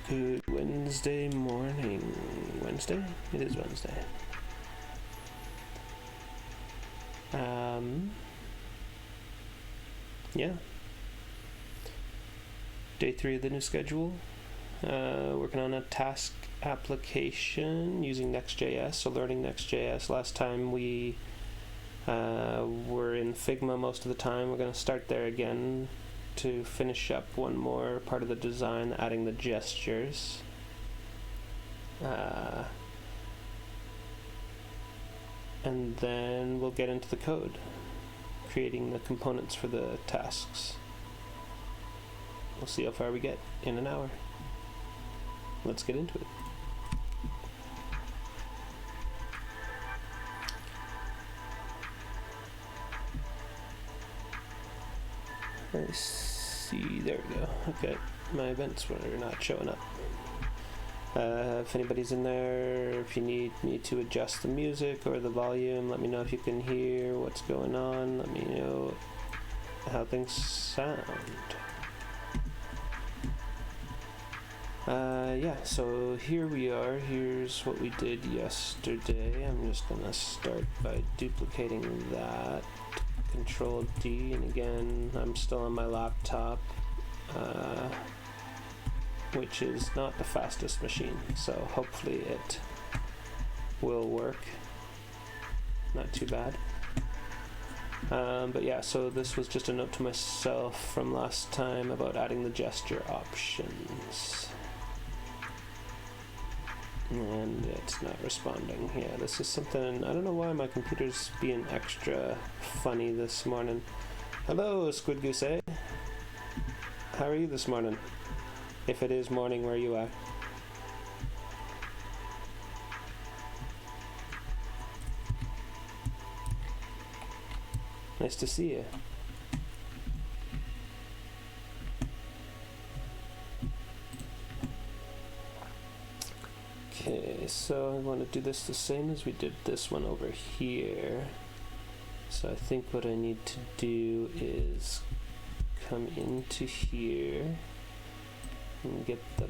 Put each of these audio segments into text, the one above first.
Good Wednesday morning. Wednesday? It is Wednesday. Yeah. Day 3 of the new schedule. Working on a task application using Next.js, so learning Next.js. Last time we were in Figma most of the time. We're going to start there again to finish up one more part of the design, adding the gestures. And then we'll get into the code, creating the components for the tasks. We'll see how far we get in an hour. Let's get into it. I see, there we go. Okay, my events were not showing up. If anybody's in there, if you need me to adjust the music or the volume, let me know if you can hear what's going on. Let me know how things sound. Yeah, so here we are. Here's what we did yesterday. I'm just gonna start by duplicating that. Control D, and again, I'm still on my laptop, which is not the fastest machine, so hopefully it will work. Not too bad. But yeah, so this was just a note to myself from last time about adding the gesture options. And it's not responding. Yeah, this is something, I don't know why my computer's being extra funny this morning. Hello, Squid Goose. How are you this morning? If it is morning where you are. Nice to see you. Okay, so I want to do this the same as we did this one over here. So I think what I need to do is come into here and get the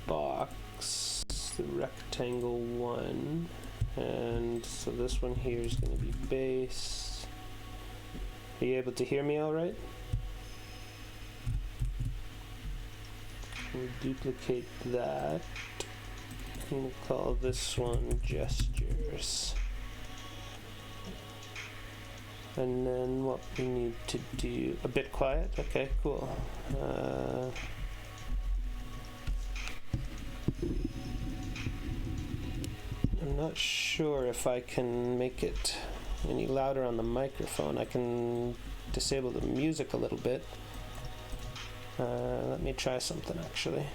box, the rectangle one, and so this one here is going to be base. Are you able to hear me all right? We'll duplicate that. We'll call this one gestures. And then what we need to do, a bit quiet, okay, cool. I'm not sure if I can make it any louder on the microphone. I can disable the music a little bit. Let me try something actually.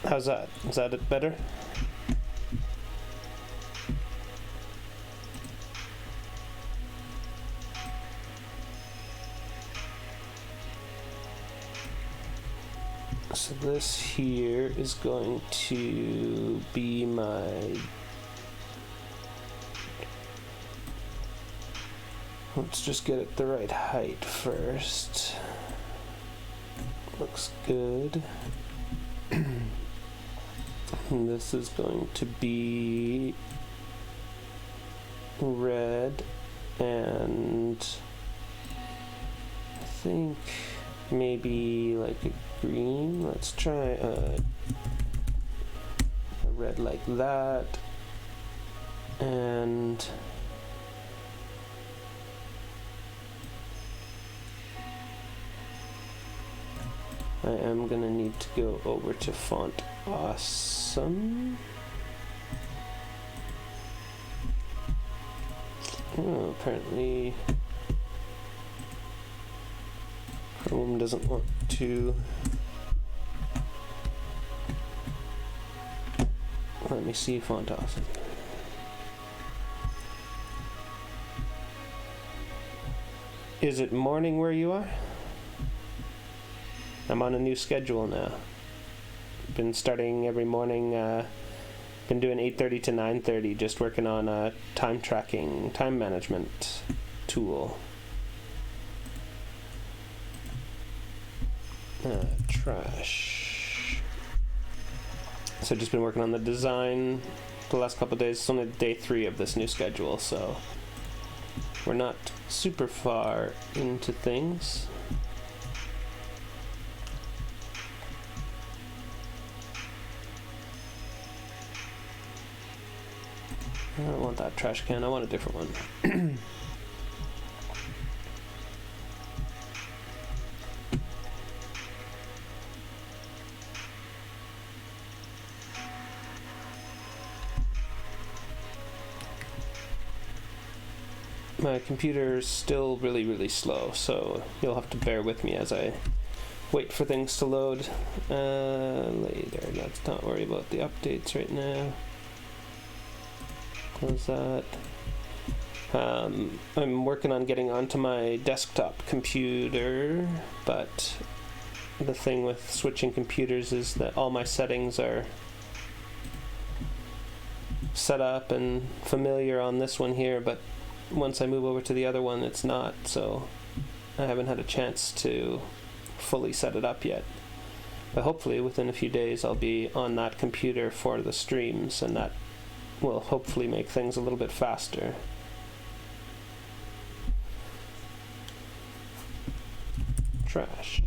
How's that? Is that it better? So this here is going to be my... Let's just get it the right height first. Looks good. And this is going to be red, and I think maybe like a green. Let's try a red like that, and I am gonna need to go over to Font Awesome. Oh, apparently Chrome doesn't want to let me see Font Awesome. Is it morning where you are? I'm on a new schedule now. Been starting every morning, been doing 8:30 to 9:30, just working on a time tracking, time management tool. Trash. So just been working on the design the last couple of days. It's only day 3 of this new schedule, so we're not super far into things. I don't want that trash can, I want a different one. My computer's still really slow, so you'll have to bear with me as I wait for things to load later. Let's not worry about the updates right now. Close that. I'm working on getting onto my desktop computer, but the thing with switching computers is that all my settings are set up and familiar on this one here, but once I move over to the other one it's not, so I haven't had a chance to fully set it up yet. But hopefully within a few days I'll be on that computer for the streams, and that will hopefully make things a little bit faster. Trash.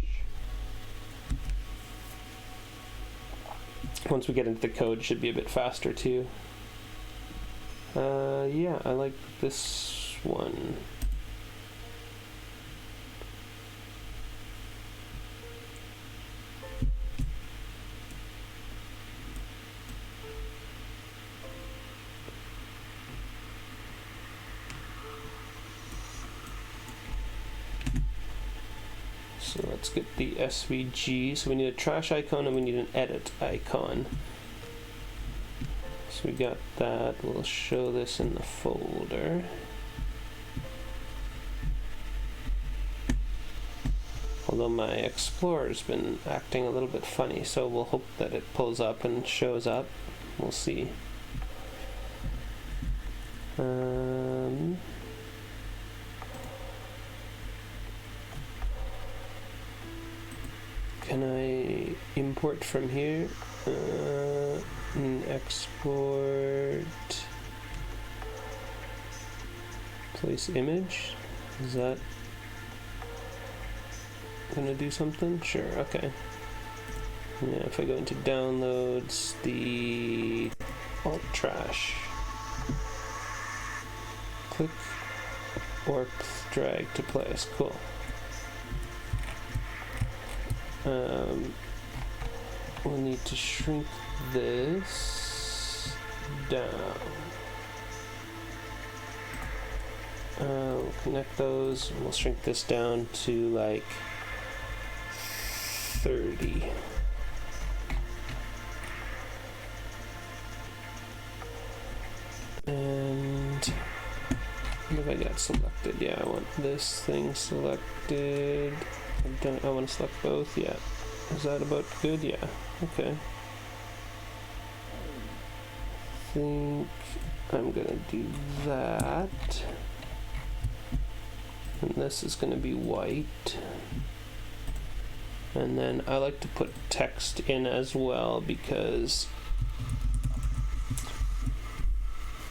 Once we get into the code, it should be a bit faster too. Yeah, I like this one. So let's get the SVG. So we need a trash icon and we need an edit icon. So we got that. We'll show this in the folder. Although my Explorer's been acting a little bit funny, so we'll hope that it pulls up and shows up. We'll see. Can I import from here? Export place image. Is that gonna do something? Sure, okay. Yeah, if I go into downloads, the alt trash, click or drag to place. Cool. We'll need to shrink this down. We'll connect those, and we'll shrink this down to like 30. And what have I got selected? Yeah, I want this thing selected. I want to select both, yeah. Is that about good? Yeah, okay. I think I'm gonna do that. And this is gonna be white. And then I like to put text in as well, because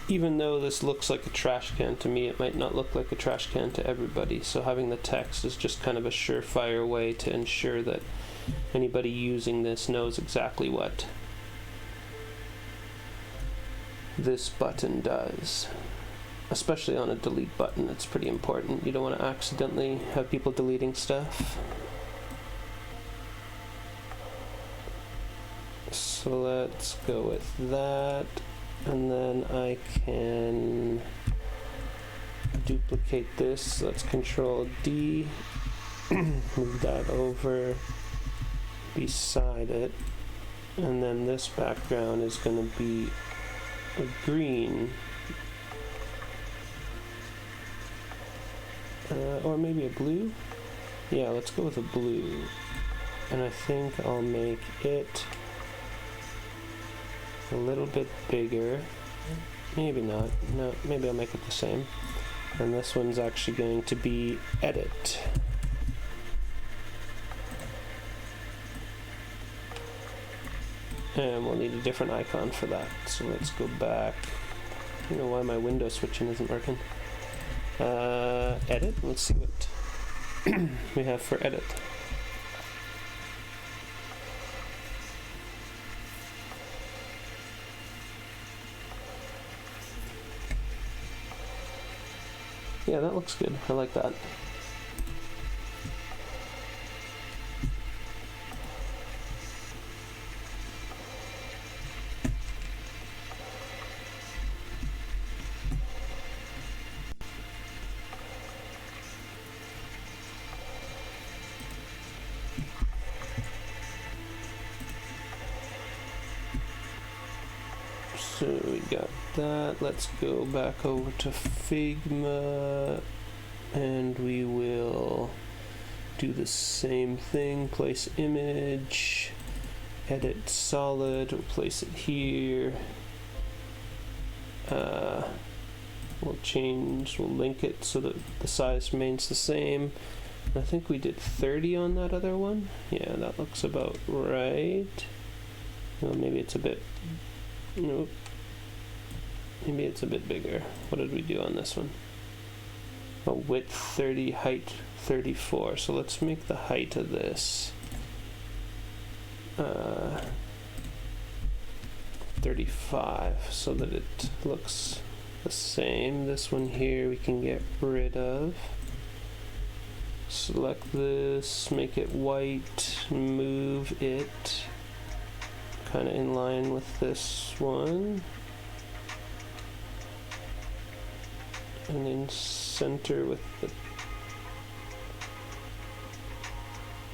even though this looks like a trash can to me, it might not look like a trash can to everybody. So having the text is just kind of a surefire way to ensure that anybody using this knows exactly what this button does. Especially on a delete button, it's pretty important. You don't want to accidentally have people deleting stuff. So let's go with that, and then I can duplicate this. Let's Control D, move that over beside it, and then this background is going to be a green, or maybe a blue. Yeah, let's go with a blue, and I think I'll make it a little bit bigger. Maybe not. No, maybe I'll make it the same. And this one's actually going to be edit. And we'll need a different icon for that. So let's go back. I don't know why my window switching isn't working. Edit. Let's see what we have for edit. Yeah, that looks good. I like that. So we got that. Let's go back over to Figma, and we will do the same thing. Place image, edit solid, we'll place it here. We'll link it so that the size remains the same. I think we did 30 on that other one. Yeah, that looks about right. Well, maybe it's a bit, nope. Maybe it's a bit bigger. What did we do on this one? Oh, width 30, height 34. So let's make the height of this 35 so that it looks the same. This one here we can get rid of. Select this, make it white, move it kind of in line with this one. And then center with the...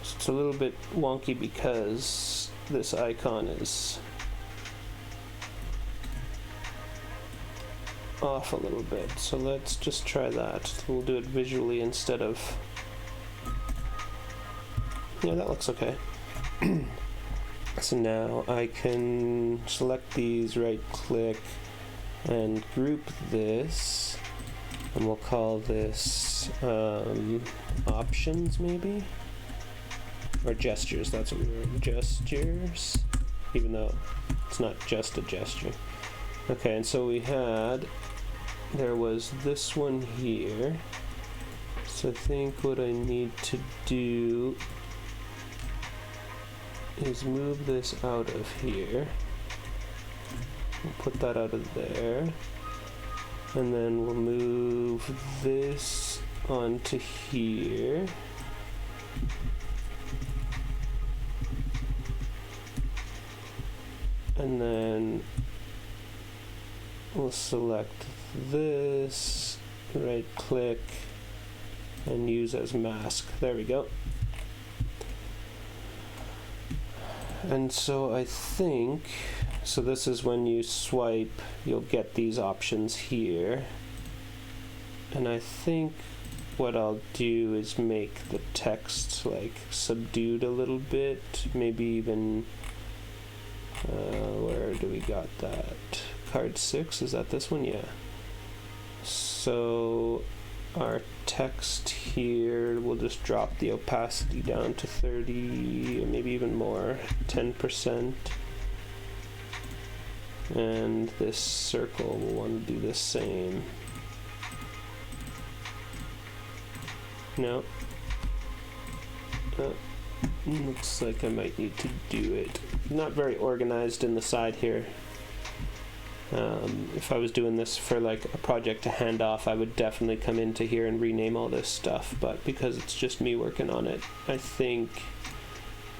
So it's a little bit wonky because this icon is off a little bit. So let's just try that. We'll do it visually instead of... Yeah, that looks okay. So now I can select these, right click, and group this. And we'll call this options, maybe? Or gestures, that's what we were, gestures, even though it's not just a gesture. Okay, and so there was this one here. So I think what I need to do is move this out of here. We'll put that out of there. And then we'll move this onto here. And then we'll select this, right click, and use as mask. There we go. And so I think, so this is when you swipe, you'll get these options here. And I think what I'll do is make the text like subdued a little bit, maybe even, where do we got that? Card 6, is that this one? Yeah. So our text here, we'll just drop the opacity down to 30, maybe even more, 10%. And this circle will want to do the same. No. Looks like I might need to do it. Not very organized in the side here. If I was doing this for like a project to hand off, I would definitely come into here and rename all this stuff, but because it's just me working on it, I think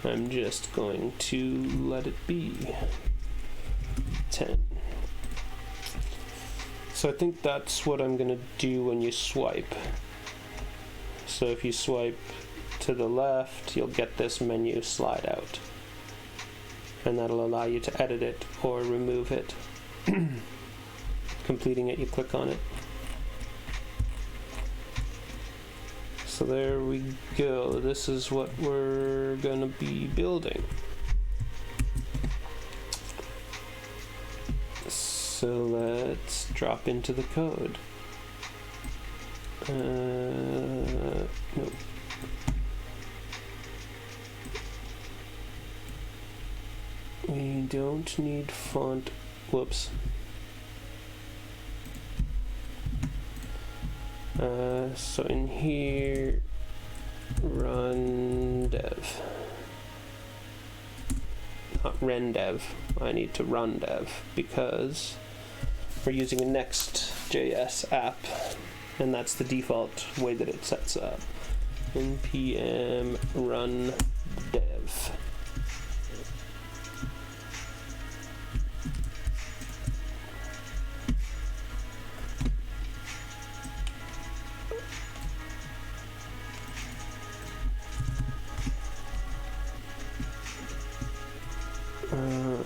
I'm just going to let it be 10. So I think that's what I'm gonna do when you swipe. So if you swipe to the left, you'll get this menu slide out, and that'll allow you to edit it or remove it. Completing it, you click on it. So there we go. This is what we're gonna be building. So let's drop into the code. Nope. We don't need font. Whoops. So in here, run dev. Not ren dev. I need to run dev because we're using a Next.js app, and that's the default way that it sets up. npm run dev.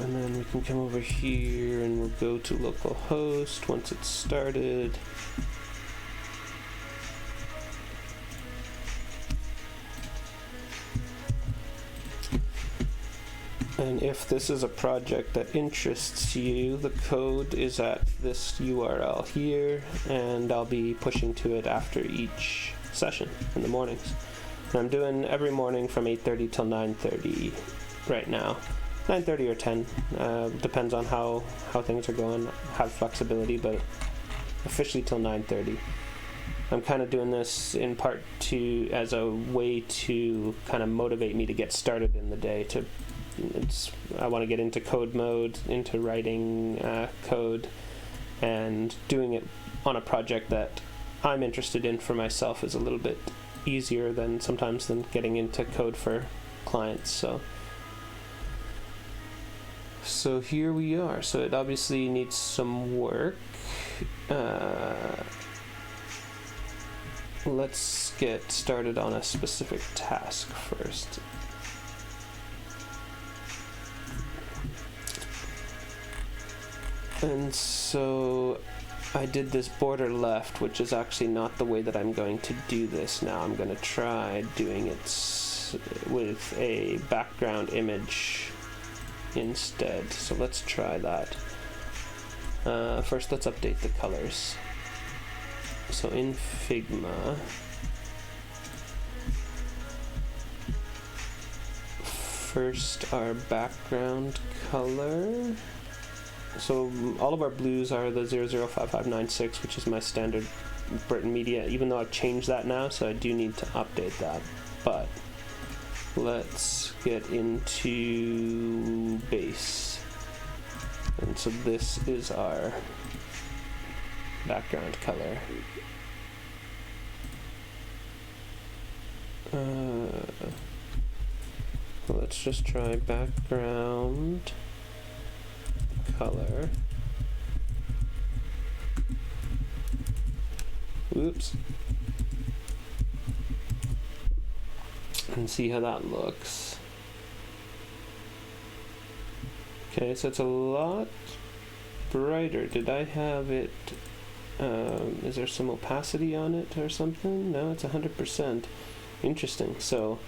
And then we can come over here and we'll go to localhost once it's started. And if this is a project that interests you, the code is at this URL here, and I'll be pushing to it after each session in the mornings. And I'm doing every morning from 8:30 till 9:30 right now. 9:30 or 10, depends on how things are going. I have flexibility, but officially till 9:30. I'm kind of doing this in part as a way to kind of motivate me to get started in the day. I want to get into code mode, into writing code, and doing it on a project that I'm interested in for myself is a little bit easier than getting into code for clients. So here we are. So it obviously needs some work. Let's get started on a specific task first. And so I did this border left, which is actually not the way that I'm going to do this now. I'm going to try doing it with a background image instead. So let's try that. First, let's update the colors. So in Figma, first our background color. So all of our blues are the 005596, which is my standard Britain media, even though I've changed that now, so I do need to update that. But let's get into base. And so this is our background color. Let's just try background color. Oops. And see how that looks. Okay, so it's a lot brighter. Did I have it? Is there some opacity on it or something? No, it's 100%. Interesting. So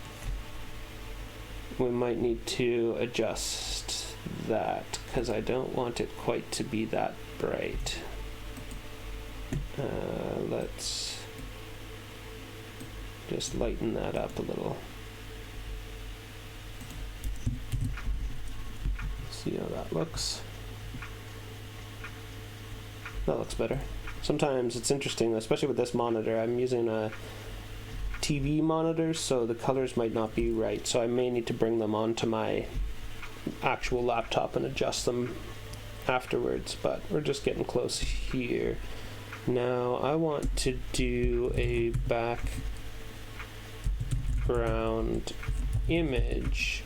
we might need to adjust that because I don't want it quite to be that bright. Let's just lighten that up a little. See how that looks. That looks better. Sometimes it's interesting, especially with this monitor. I'm using a TV monitor, so the colors might not be right. So I may need to bring them onto my actual laptop and adjust them afterwards. But we're just getting close here. Now I want to do a background image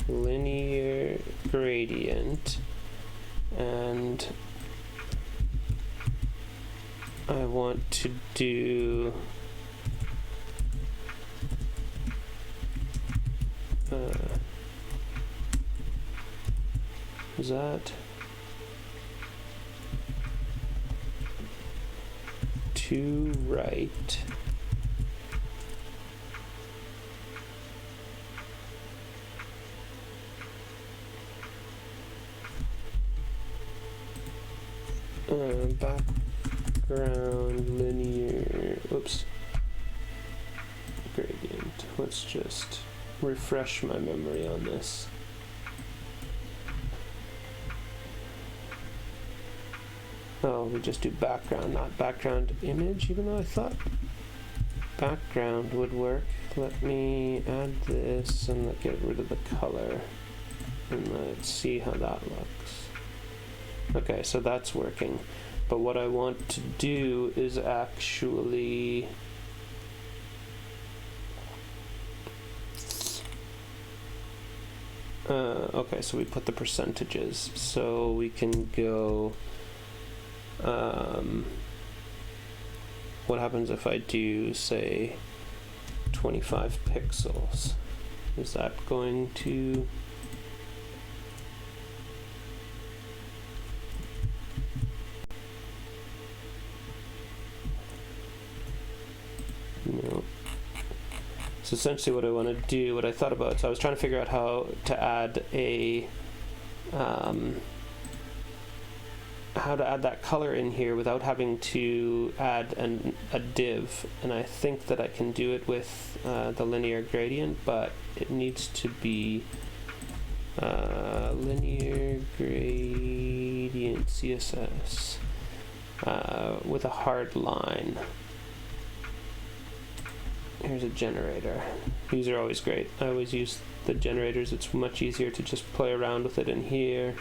linear gradient, and I want to do is that to right? Background linear, oops, gradient. Let's just refresh my memory on this. Oh, we just do background, not background image, even though I thought background would work. Let me add this and let get rid of the color, and let's see how that looks. Okay, so that's working. But what I want to do is actually okay, so we put the percentages, so we can go what happens if I do, say, 25 pixels? Is that going to no. So essentially what I want to do, what I thought about, so I was trying to figure out how to add a how to add that color in here without having to add a div, and I think that I can do it with the linear gradient, but it needs to be linear gradient CSS with a hard line. Here's a generator. These are always great. I always use the generators. It's much easier to just play around with it in here.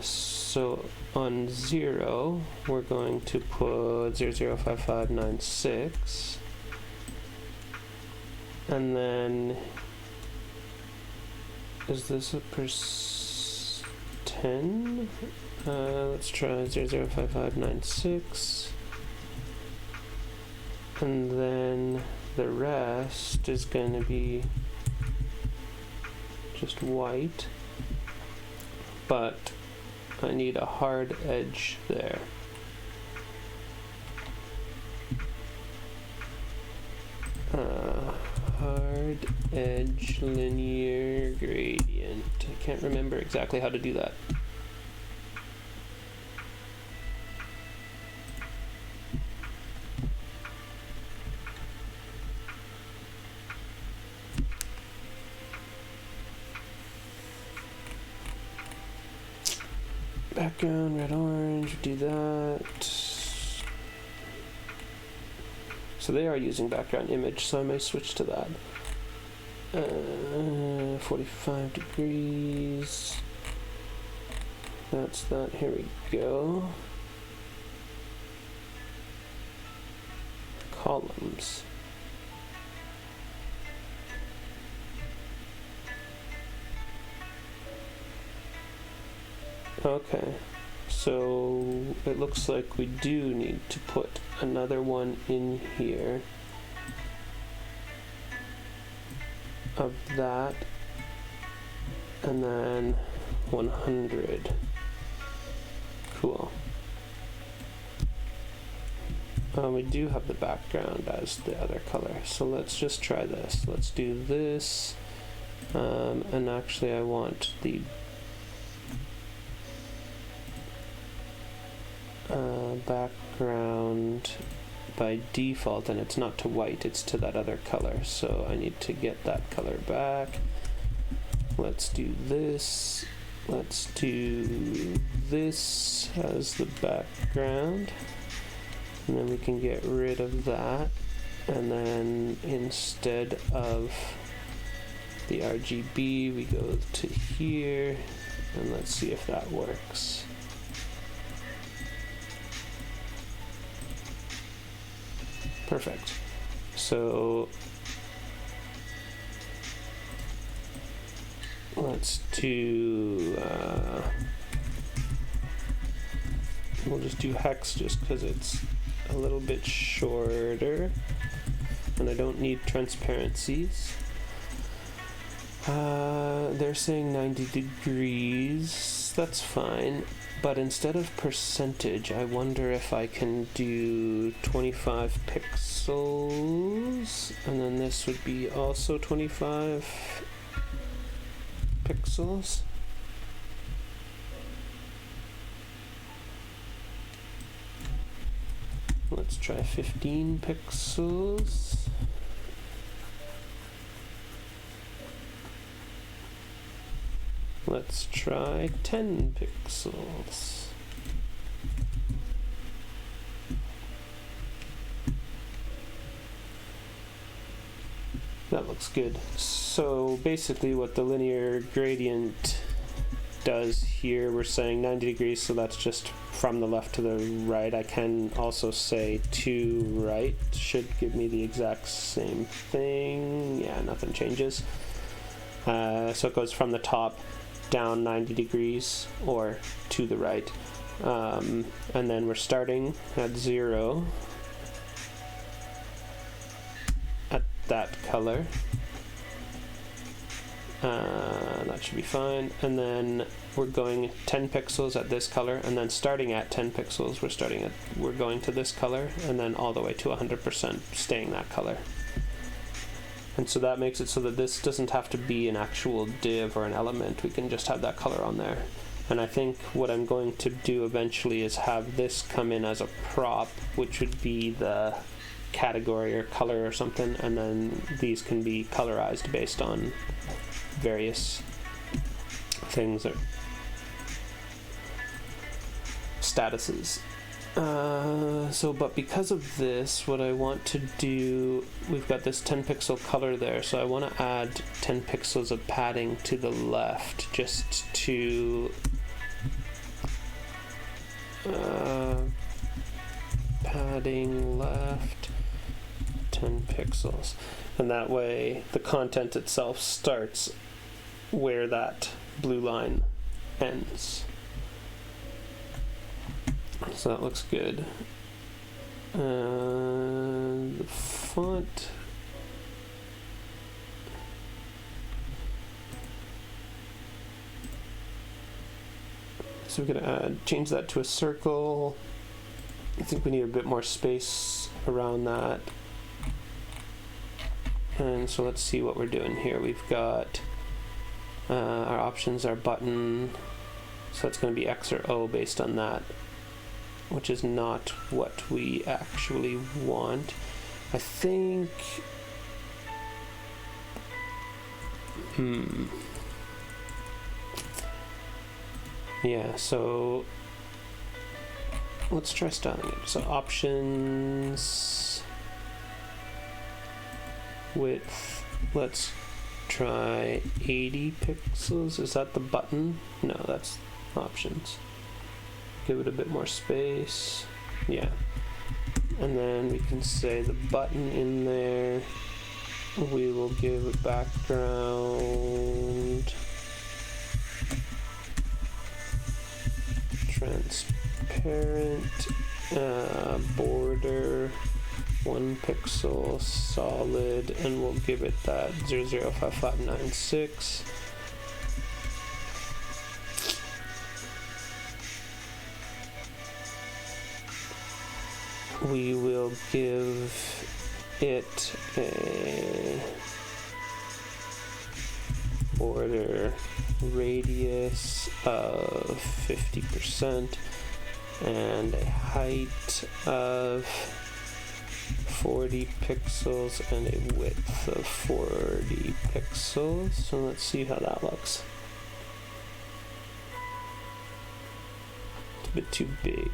So on 0, we're going to put 005596, and then is this a %10? Let's try 005596, and then the rest is going to be just white. But I need a hard edge there. Hard edge linear gradient. I can't remember exactly how to do that. Background, red, orange, do that. So they are using background image, so I may switch to that. 45 degrees. That's that, here we go. Columns. Okay, so it looks like we do need to put another one in here of that, and then 100. Cool. We do have the background as the other color, so let's just try this. Let's do this, and actually I want the background by default, and it's not to white, it's to that other color, so I need to get that color back. Let's do this, let's do this as the background, and then we can get rid of that, and then instead of the RGB we go to here, and let's see if that works. Perfect. So let's do we'll just do hex just because it's a little bit shorter and I don't need transparencies. They're saying 90 degrees, that's fine, but instead of percentage I wonder if I can do 25 pixels, and then this would be also 25 pixels. Let's try 15 pixels. Let's try 10 pixels. That looks good. So basically what the linear gradient does here, we're saying 90 degrees, so that's just from the left to the right. I can also say to right, should give me the exact same thing. Yeah, nothing changes. So it goes from the top down 90 degrees or to the right. And then we're starting at 0 at that color. That should be fine. And then we're going 10 pixels at this color, and then starting at 10 pixels we're going to this color, and then all the way to 100% staying that color. And so that makes it so that this doesn't have to be an actual div or an element. We can just have that color on there. And I think what I'm going to do eventually is have this come in as a prop, which would be the category or color or something, and then these can be colorized based on various things or statuses. But because of this, what I want to do, we've got this 10 pixel color there, so I want to add 10 pixels of padding to the left, just to padding left 10 pixels, and that way the content itself starts where that blue line ends. So that looks good. The font, so we're gonna change that to a circle. I think we need a bit more space around that. And so let's see what we're doing here. We've got our options, our button, so it's going to be X or O based on that, which is not what we actually want. I think yeah, so let's try styling it. So options, width, let's try 80 pixels. Is that the button? No, that's options. Give it a bit more space. Yeah. And then we can say the button in there, we will give a background transparent, border 1 pixel solid, and we'll give it that 005596. We will give it a border radius of 50% and a height of 40 pixels and a width of 40 pixels. So let's see how that looks. bit too big.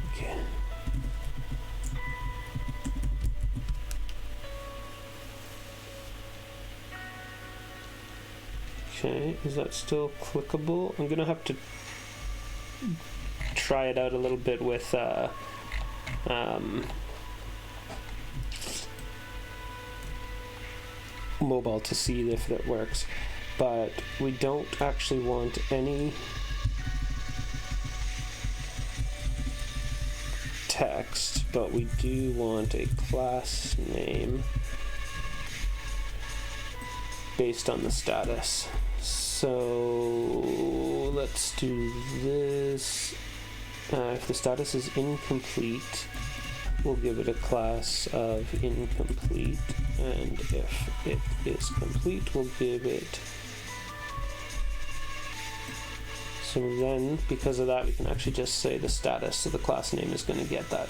Okay, is that still clickable? I'm gonna have to try it out a little bit with mobile to see if it works, but we don't actually want any text, but we do want a class name based on the status. So let's do this. If the status is incomplete, we'll give it a class of incomplete, and if it is complete, we'll give it. So then, because of that, we can actually just say the status, so the class name is going to get that.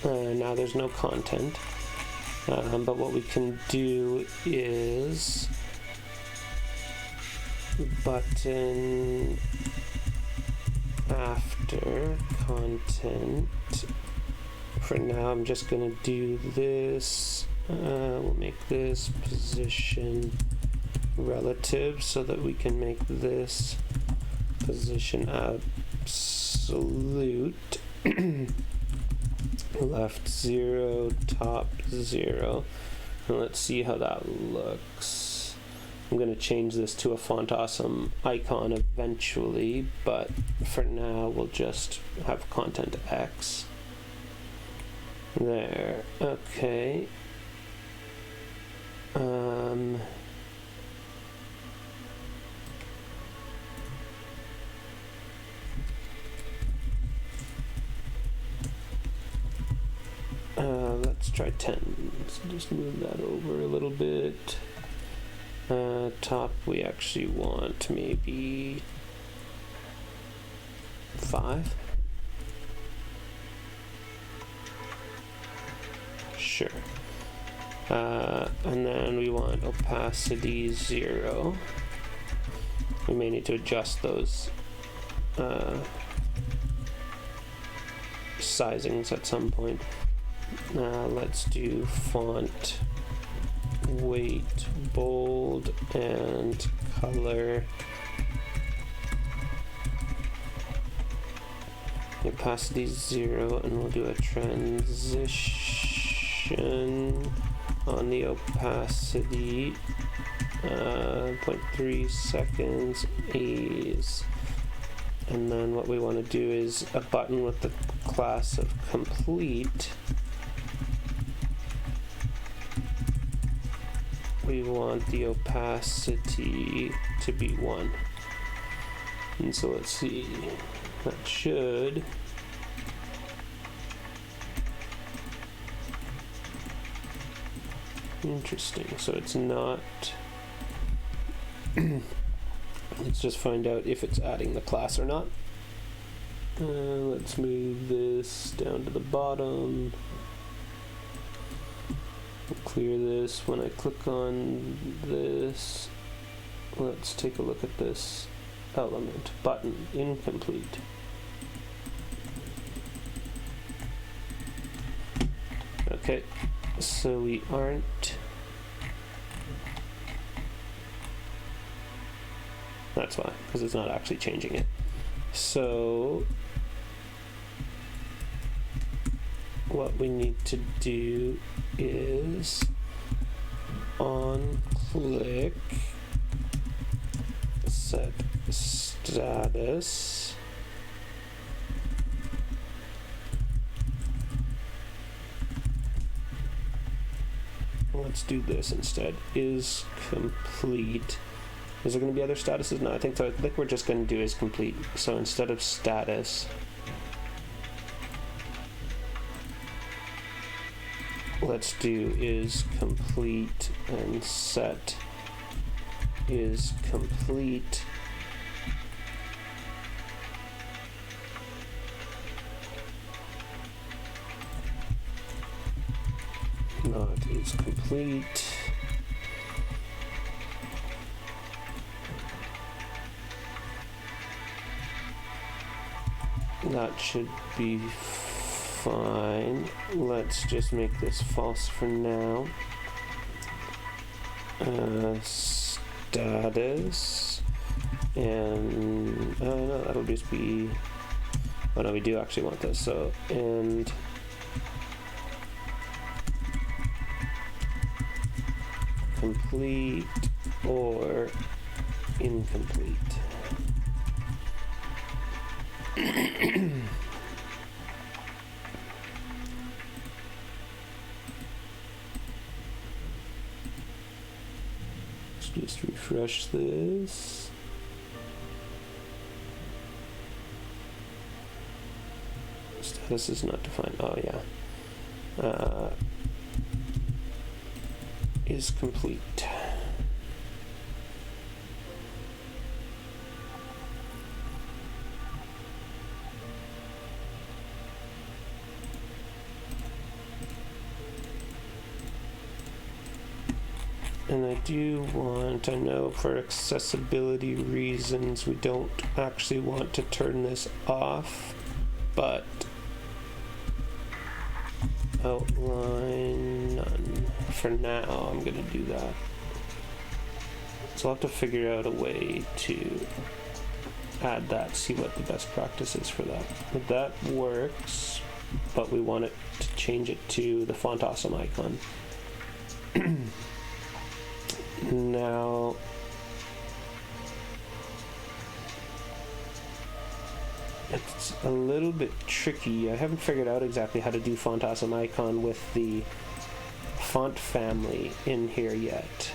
Now there's no content, but what we can do is button after content. For now, I'm just going to do this. We'll make this position relative so that we can make this position absolute. Left 0, top 0. And let's see how that looks. I'm going to change this to a Font Awesome icon eventually, but for now we'll just have content X. There. Okay. Let's try 10. Let's just move that over a little bit. Top, we actually want maybe 5. Sure. And then we want opacity 0. We may need to adjust those sizings at some point. Let's do font weight bold and color opacity 0, and we'll do a transition on the opacity 0.3 seconds ease. And then what we want to do is a button with the class of complete. We want the opacity to be 1. And so let's see, that should interesting. So it's not let's just find out if it's adding the class or not. Let's move this down to the bottom. Clear this. When I click on this, let's take a look at this element. Button incomplete. Okay, so we aren't. That's why, because it's not actually changing it. So what we need to do is on click set status let's do this instead. Is complete. Is there going to be other statuses? No, I think so. I think we're just going to do is complete. So instead of status, let's do is complete and set is complete. Not is complete. That should be fine. Let's just make this false for now. Status, and no, that'll just be, oh no, we do actually want this, so, and complete or incomplete. Let's just refresh this. Status is not defined. Oh yeah. Is complete. And I do want, I know for accessibility reasons we don't actually want to turn this off, but outline none. For now, I'm gonna do that. So I'll have to figure out a way to add that, see what the best practice is for that. But that works, but we want it to change it to the font awesome icon. Now, it's a little bit tricky. I haven't figured out exactly how to do font awesome icon with the font family in here yet.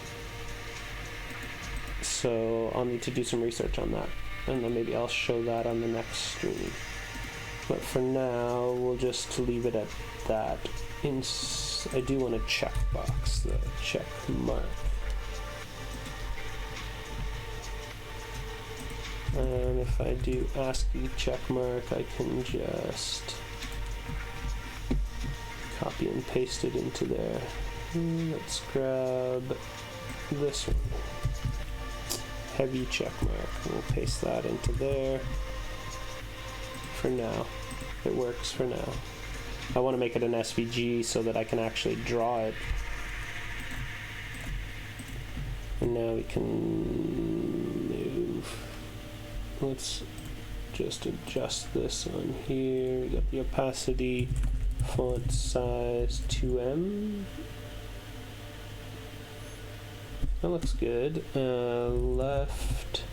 So I'll need to do some research on that, and then maybe I'll show that on the next stream. But for now, we'll just leave it at that. I do want a checkbox, the check mark. And if I do ASCII checkmark, I can just copy and paste it into there. Let's grab this one. Heavy checkmark. We'll paste that into there. For now. It works for now. I want to make it an SVG so that I can actually draw it. And now we can move. Let's just adjust this on here. We got the opacity, font size 2M. That looks good. Left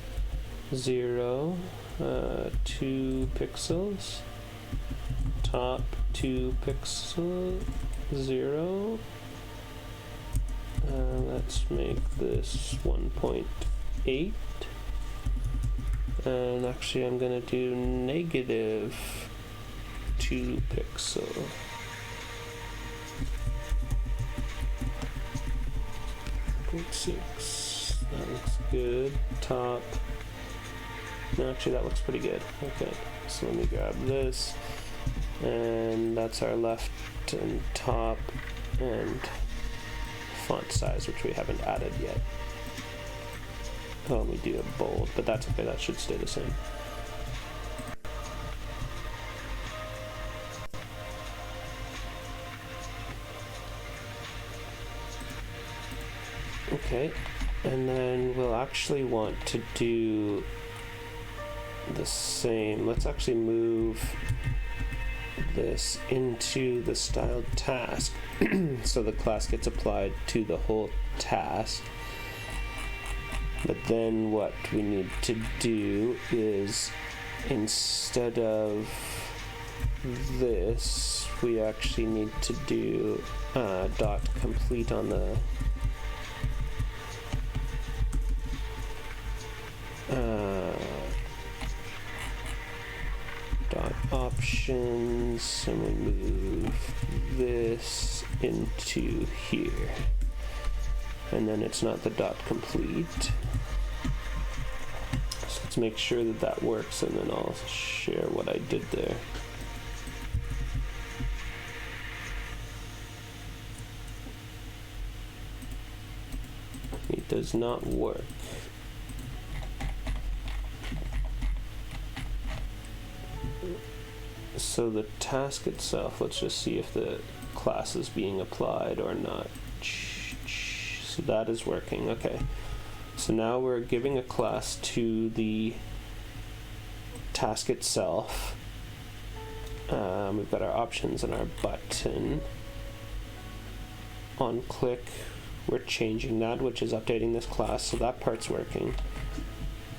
0, 2 pixels. Top 2 pixel 0. Let's make this 1.8. And actually I'm going to do negative 2 pixel. .6. That looks good. Top. No, actually that looks pretty good. Okay, so let me grab this. And that's our left and top and font size, which we haven't added yet. Oh, we do have bold, but that's okay, that should stay the same. Okay, and then we'll actually want to do the same. Let's actually move this into the styled task so the class gets applied to the whole task. But then what we need to do is, instead of this, we actually need to do dot complete on the dot options, and we move this into here. And then it's not the dot complete. So let's make sure that that works, and then I'll share what I did there. It does not work. So the task itself, let's just see if the class is being applied or not. So that is working. Okay. So now we're giving a class to the task itself. We've got our options and our button. On click, we're changing that, which is updating this class, so that part's working.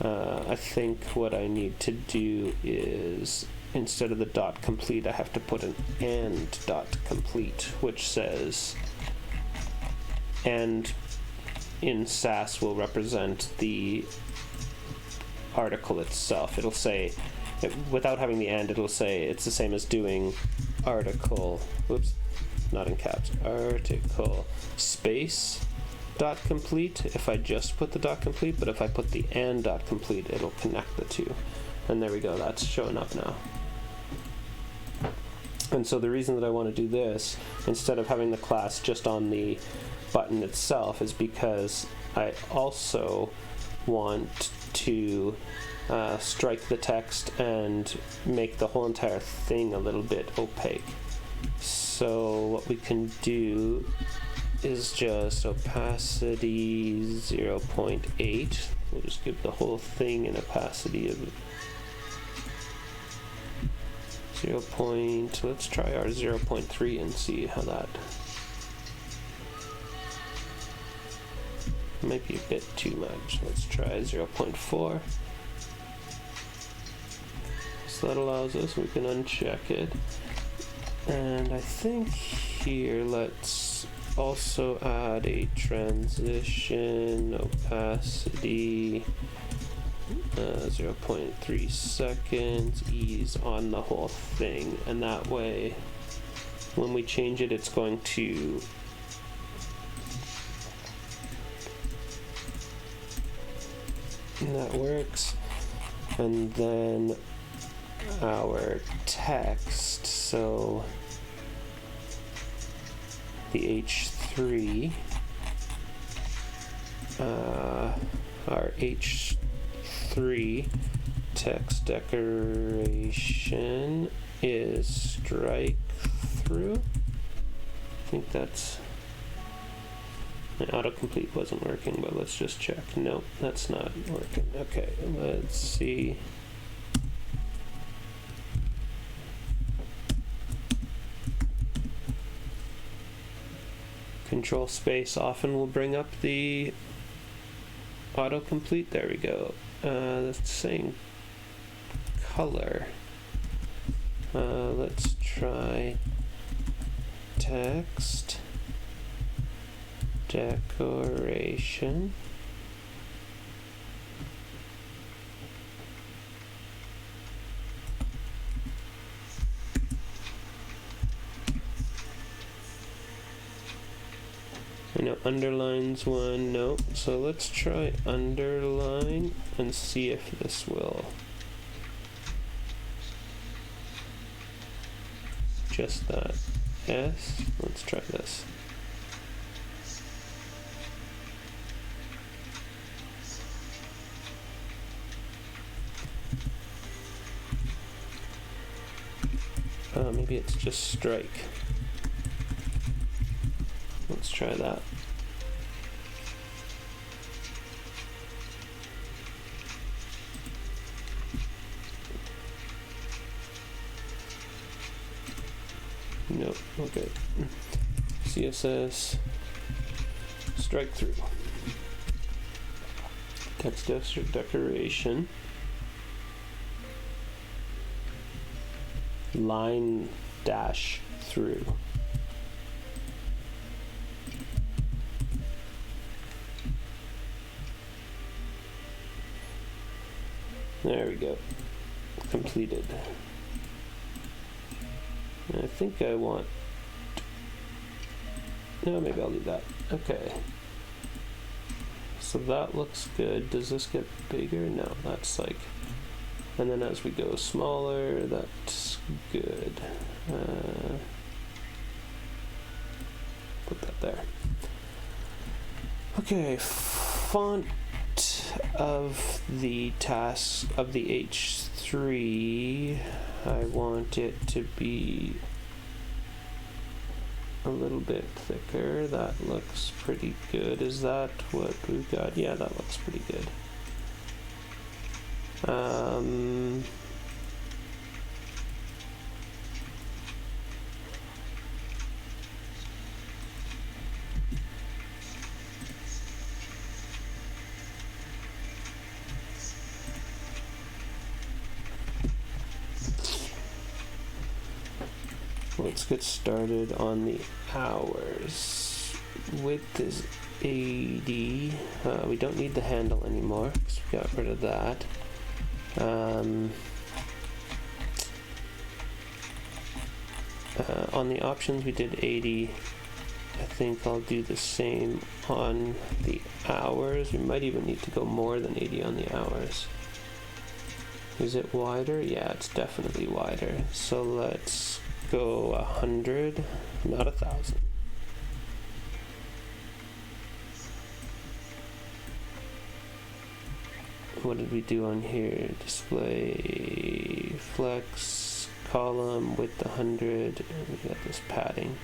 I think what I need to do is, instead of the dot complete, I have to put an and dot complete, which says and in SAS will represent the article itself. It'll say, without having the and, it'll say it's the same as doing article, whoops, not in caps, article space dot complete if I just put the dot complete, but if I put the and dot complete, it'll connect the two. And there we go, that's showing up now. And so the reason that I want to do this, instead of having the class just on the button itself, is because I also want to strike the text and make the whole entire thing a little bit opaque. So what we can do is just opacity 0.8. We'll just give the whole thing an opacity of 0. Let's try our 0.3 and see how that might be a bit too much. Let's try 0.4. So that allows us, we can uncheck it. And I think here, let's also add a transition opacity 0.3 seconds, ease on the whole thing, and that way when we change it, it's going to that works. And then our text, so the H3, our H3 text decoration is strike through. I think that's, my autocomplete wasn't working, but let's just check. Nope, that's not working. Okay, let's see. Control space often will bring up the autocomplete. There we go. That's saying color. Let's try text decoration. I know underlines one, no. So let's try underline and see if this will just that S. Let's try this. Maybe it's just strike. Let's try that. Nope, okay. CSS, strike through. Text decoration. Line dash through. There we go. Completed. I think I want, no, maybe I'll leave that. Okay. So that looks good. Does this get bigger? No, that's like, and then as we go smaller, that's good. Put that there. Okay, font of the task of the H3. I want it to be a little bit thicker. That looks pretty good. Is that what we've got? Yeah, that looks pretty good. Let's get started on the hours. Width is 80. We don't need the handle anymore because we got rid of that. On the options we did 80. I think I'll do the same on the hours. We might even need to go more than 80 on the hours. Is it wider? Yeah, it's definitely wider. So let's go 100, not 1,000. What did we do on here? Display, flex, column, width 100, and we got this padding.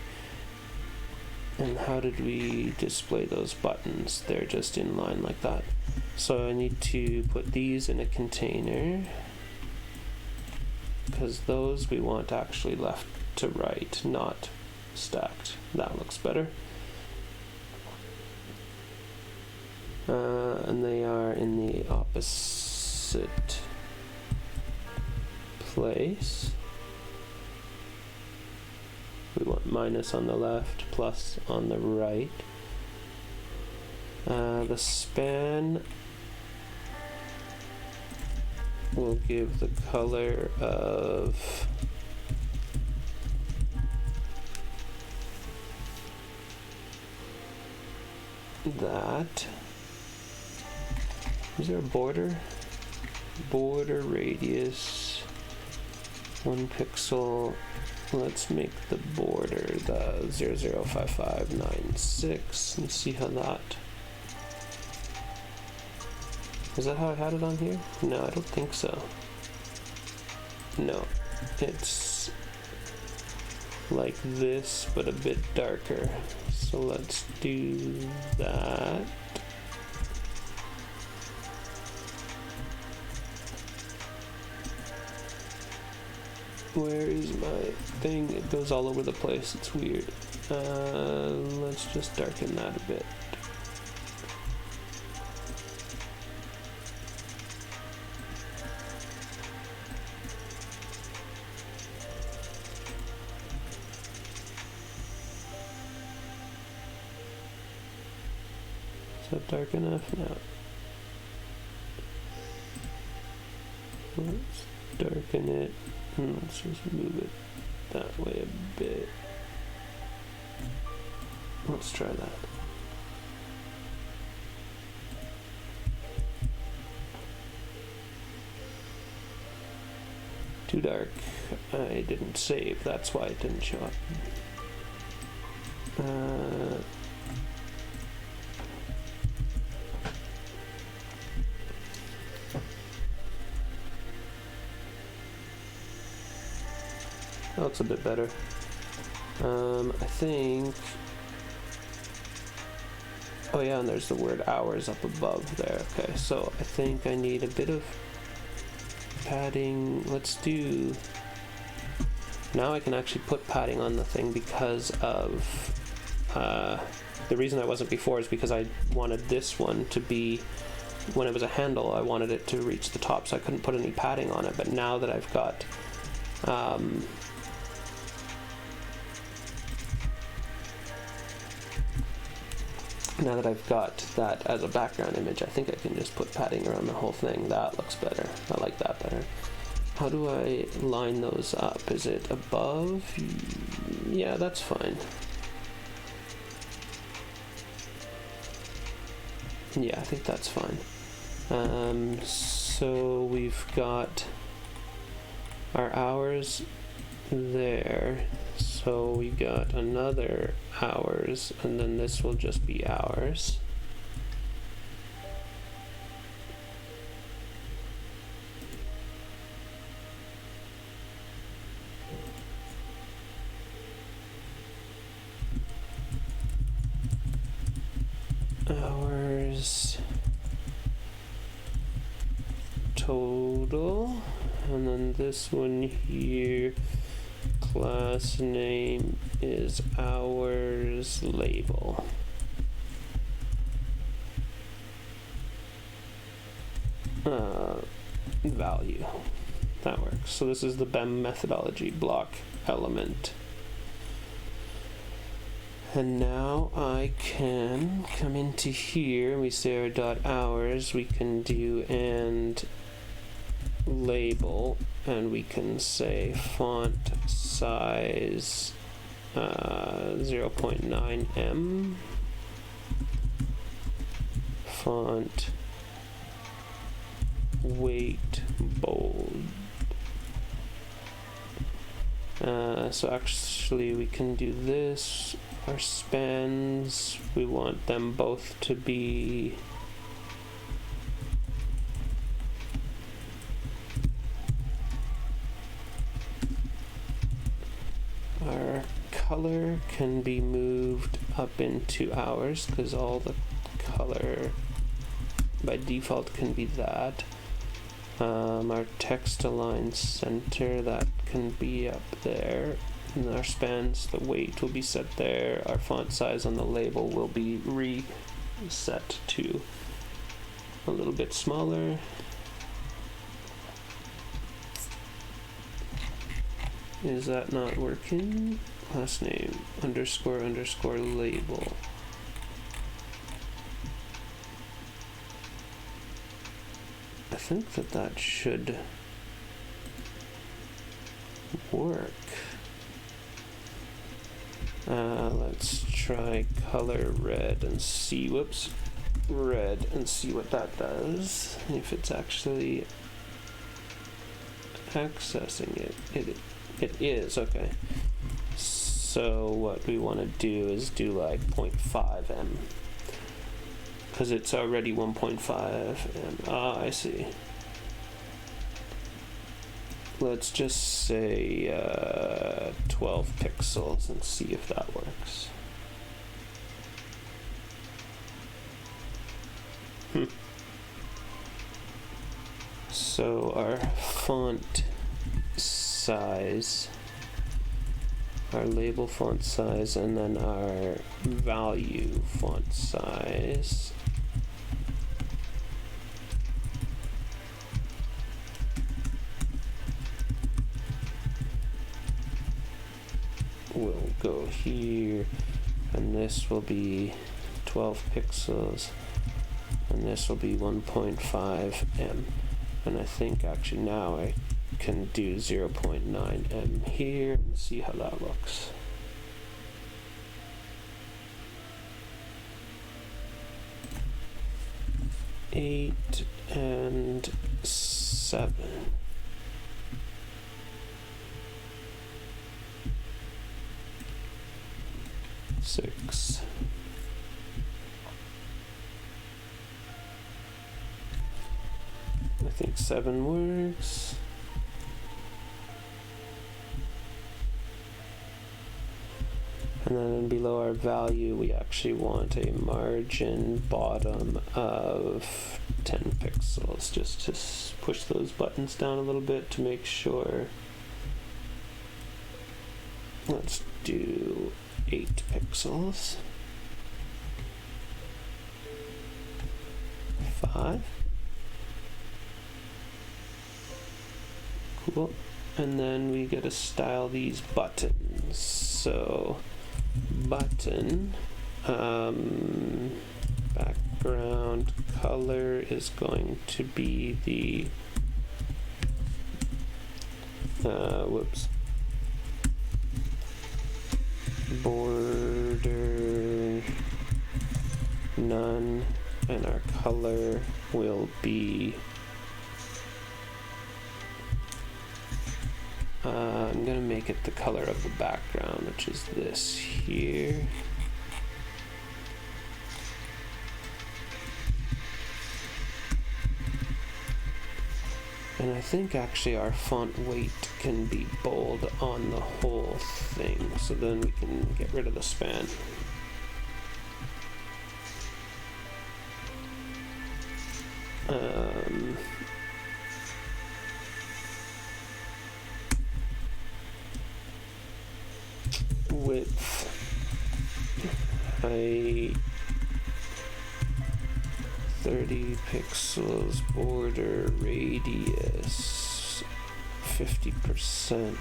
And how did we display those buttons? They're just in line like that. So I need to put these in a container, because those we want actually left to right, not stacked. That looks better. And they are in the opposite place. We want minus on the left, plus on the right. The span will give the color of that. Is there a border? Border radius 1 pixel. Let's make the border the 005596 and see how that. Is that how I had it on here? No, I don't think so. No, it's like this but a bit darker. So let's do that. Where is my thing? It goes all over the place. It's weird. Let's just darken that a bit. Is that dark enough? No. Let's darken it. Let's just move it that way a bit. Let's try that. Too dark. I didn't save, that's why it didn't show up. That looks a bit better. I think. Oh yeah, and there's the word hours up above there. Okay, so I think I need a bit of padding. Let's do. Now I can actually put padding on the thing because of. The reason I wasn't before is because I wanted this one to be. When it was a handle, I wanted it to reach the top, so I couldn't put any padding on it. But now that I've got. Now that I've got that as a background image, I think I can just put padding around the whole thing. That looks better. I like that better. How do I line those up? Is it above? Yeah, that's fine. Yeah, I think that's fine. So we've got our hours there. So we got another hours, and then this will just be hours. hours total, and then this one here, class name is hours label. Value. That works. So this is the BEM methodology block element. And now I can come into here, we say our dot hours, we can do and label, and we can say font size 0.9 em, font weight bold. So actually we can do this. Our spans, we want them both to be our color can be moved up into hours because all the color by default can be that. Our text align center, that can be up there. And our spans, the weight will be set there. Our font size on the label will be reset to a little bit smaller. Is that not working? Last name underscore underscore label. I think that should work. Let's try color red and see, red and see what that does. If it's actually accessing it. It is, okay. So what we want to do is do like 0.5 em. Because it's already 1.5 em. Ah, I see. Let's just say 12 pixels and see if that works. So our font size, our label font size, and then our value font size will go here, and this will be 12 pixels, and this will be 1.5 em. And I think actually now I can do 0.9 em here and see how that looks. Eight and 7. Six. I think 7 works. And then below our value, we actually want a margin bottom of 10 pixels, just to push those buttons down a little bit to make sure. Let's do 8 pixels. 5. Cool. And then we gotta style these buttons. So button background color is going to be the border none, and our color will be I'm gonna make it the color of the background, which is this here. And I think actually our font weight can be bold on the whole thing, so then we can get rid of the span. Width, height, 30 pixels, border radius 50%.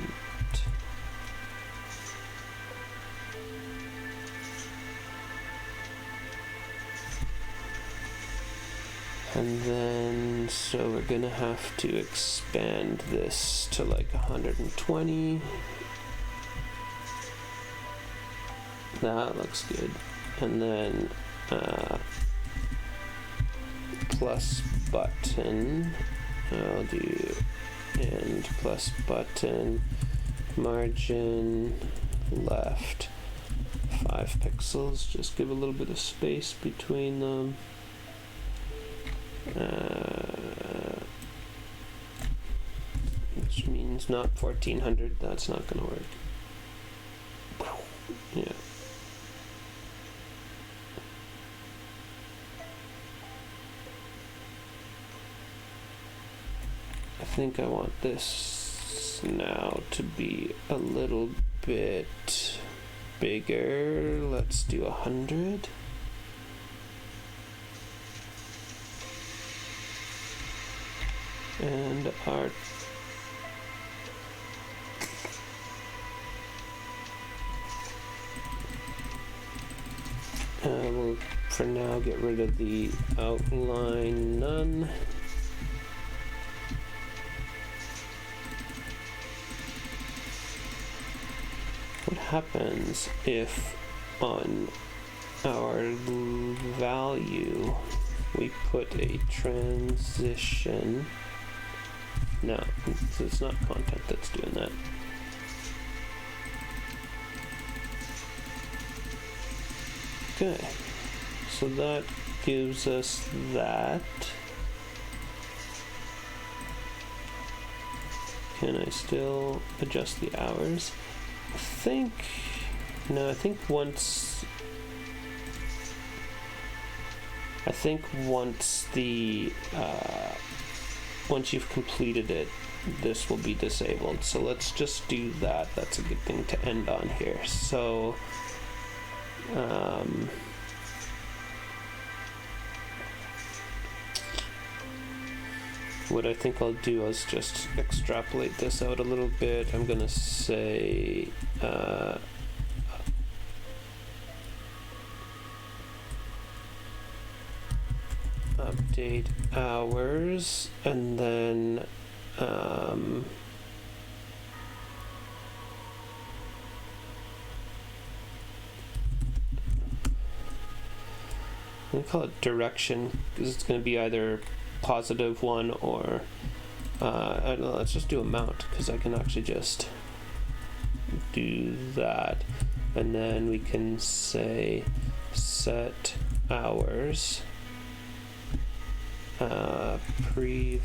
And then, so we're gonna have to expand this to like 120. That looks good. And then plus button, I'll do and plus button, margin left 5 pixels, just give a little bit of space between them. Which means not 1400, that's not gonna work. Yeah. I think I want this now to be a little bit bigger. Let's do 100. And our we'll for now get rid of the outline none. What happens if on our value we put a transition? No, it's not content that's doing that. Okay, so that gives us that. Can I still adjust the hours? I think once the once you've completed it, this will be disabled. So let's just do that. That's a good thing to end on here. So what I think I'll do is just extrapolate this out a little bit. I'm gonna say update hours, and then I'm gonna call it direction because it's gonna be either positive one or I don't know, let's just do amount because I can actually just do that, and then we can say set hours prev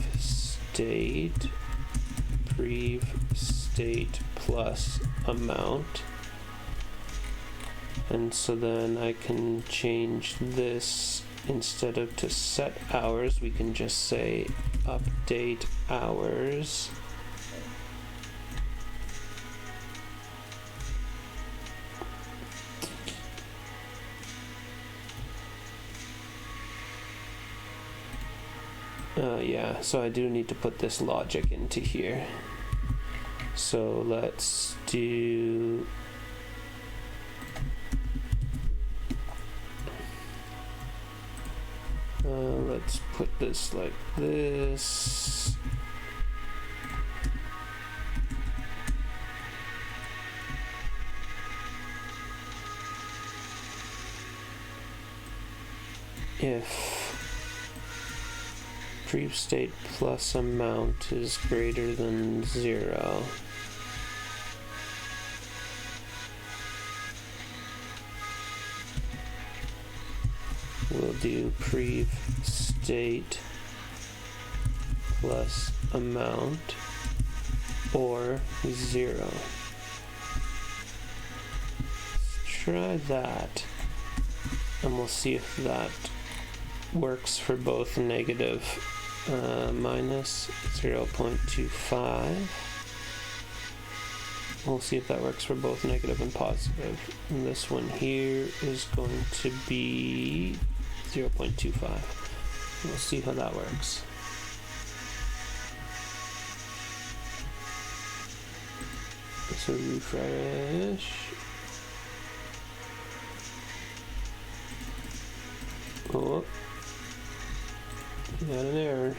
state plus amount, and so then I can change this. Instead of to set hours, we can just say update hours yeah, so I do need to put this logic into here. So let's do let's put this like this. If prev state plus amount is greater than 0, we'll do prev state plus amount or 0. Let's try that, and we'll see if that works for both negative minus 0.25. We'll see if that works for both negative and positive. And this one here is going to be 0.25. We'll see how that works. So refresh. Oh, got an error.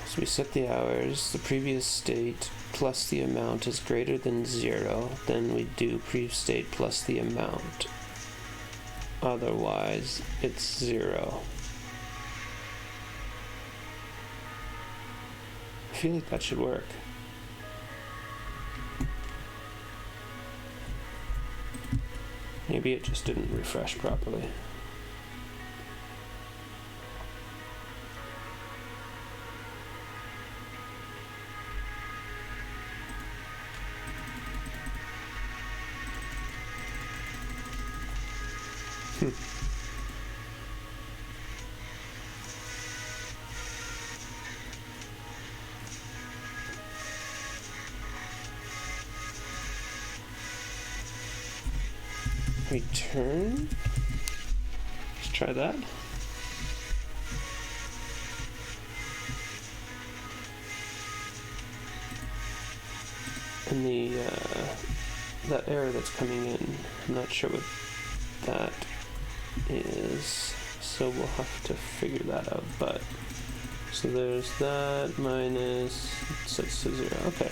So we set the hours, the previous state plus the amount is greater than 0, then we do previous state plus the amount. Otherwise, it's 0. I feel like that should work. Maybe it just didn't refresh properly. Return. Let's try that. And the that error that's coming in, I'm not sure what that is, so we'll have to figure that out. But so there's that minus 6 to 0. Okay,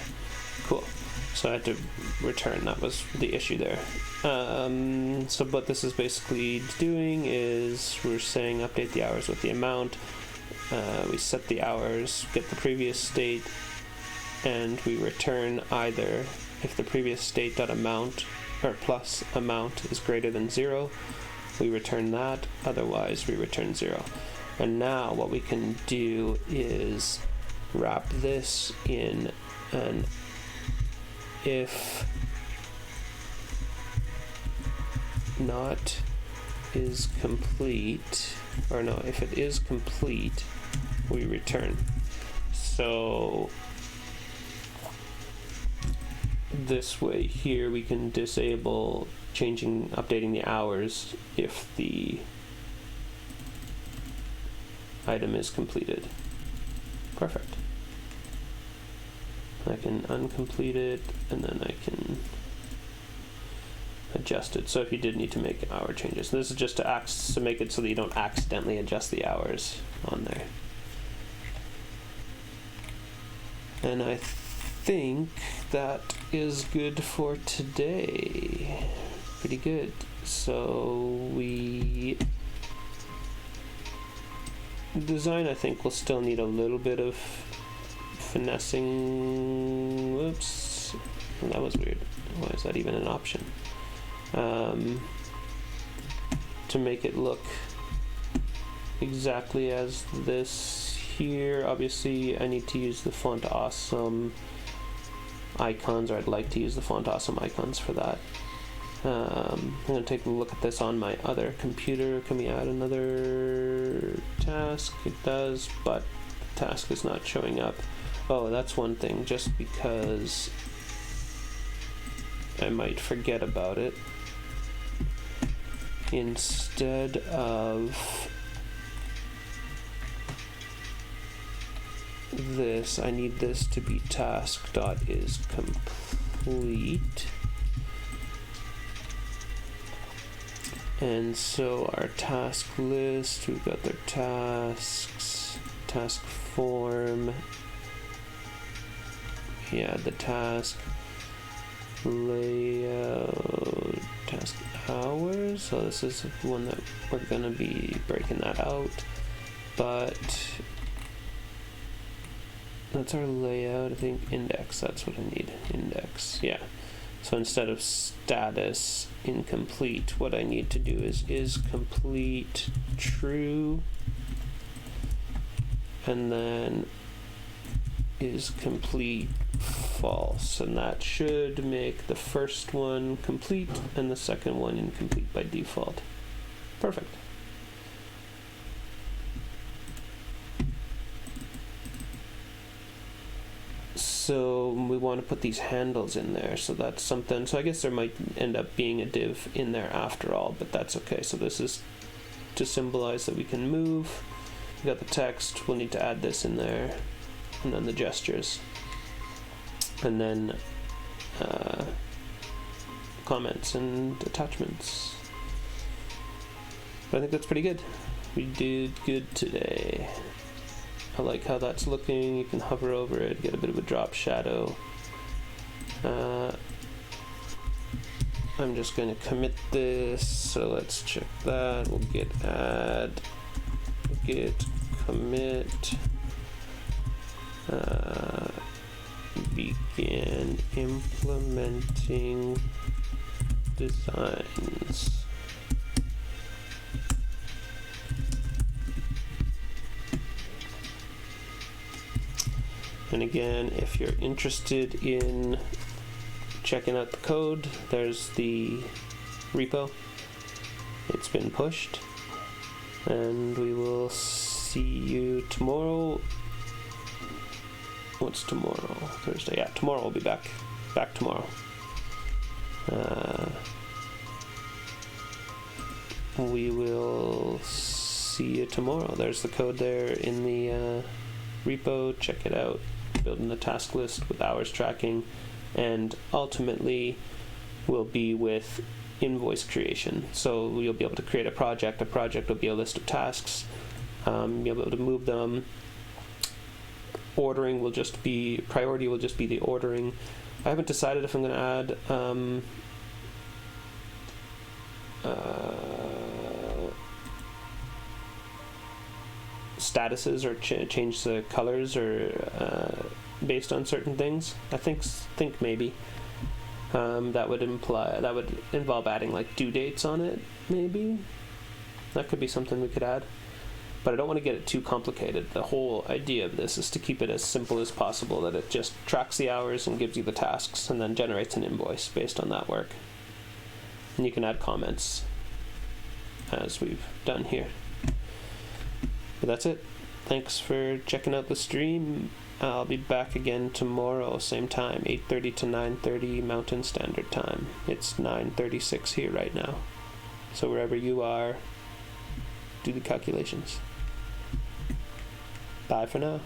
cool. So I had to return. That was the issue there. So what this is basically doing is we're saying update the hours with the amount. We set the hours, get the previous state, and we return either if the previous state dot amount or plus amount is greater than 0, we return that. Otherwise, we return 0. And now what we can do is wrap this in an if not is complete, or no, if it is complete, we return. So this way here we can disable updating the hours if the item is completed. Perfect. I can uncomplete it, and then I can adjust it. So if you did need to make hour changes, this is just to make it so that you don't accidentally adjust the hours on there. And I think that is good for today. Pretty good. So design, I think, will still need a little bit of finessing. Whoops, that was weird. Why is that even an option? To make it look exactly as this here. Obviously I need to use the font awesome icons, or I'd like to use the font awesome icons for that. I'm going to take a look at this on my other computer. Can we add another task? It does, but the task is not showing up. Oh, that's one thing, just because I might forget about it. Instead of this, I need this to be task.isComplete. And so our task list, we've got their tasks, task form, yeah, the task layout, task hours. So this is one that we're going to be breaking that out, but that's our layout. I think index, that's what I need, index, yeah. So instead of status incomplete, what I need to do is complete true, and then is complete false, and that should make the first one complete and the second one incomplete by default. Perfect. So we want to put these handles in there, so that's something. So I guess there might end up being a div in there after all, but that's okay. So this is to symbolize that we can move. We got the text, we'll need to add this in there, and then the gestures, and then comments and attachments. But I think that's pretty good. We did good today. I like how that's looking. You can hover over it, get a bit of a drop shadow. I'm just going to commit this, so let's check that. We'll git add, git commit, begin implementing designs. And again, if you're interested in checking out the code, there's the repo. It's been pushed. And we will see you tomorrow. What's tomorrow? Thursday. Yeah, tomorrow we'll be back tomorrow. We will see you tomorrow. There's the code there in the repo. Check it out. Building the task list with hours tracking, and ultimately will be with invoice creation. So you'll be able to create a project. A project will be a list of tasks. You'll be able to move them. Ordering will just be, priority will just be the ordering. I haven't decided if I'm going to add statuses or change the colors or based on certain things. I think maybe that would involve adding like due dates on it. Maybe that could be something we could add, but I don't want to get it too complicated. The whole idea of this is to keep it as simple as possible, that it just tracks the hours and gives you the tasks and then generates an invoice based on that work. And you can add comments as we've done here. But that's it. Thanks for checking out the stream. I'll be back again tomorrow, same time, 8:30 to 9:30 Mountain Standard Time. It's 9:36 here right now. So wherever you are, do the calculations. Bye for now.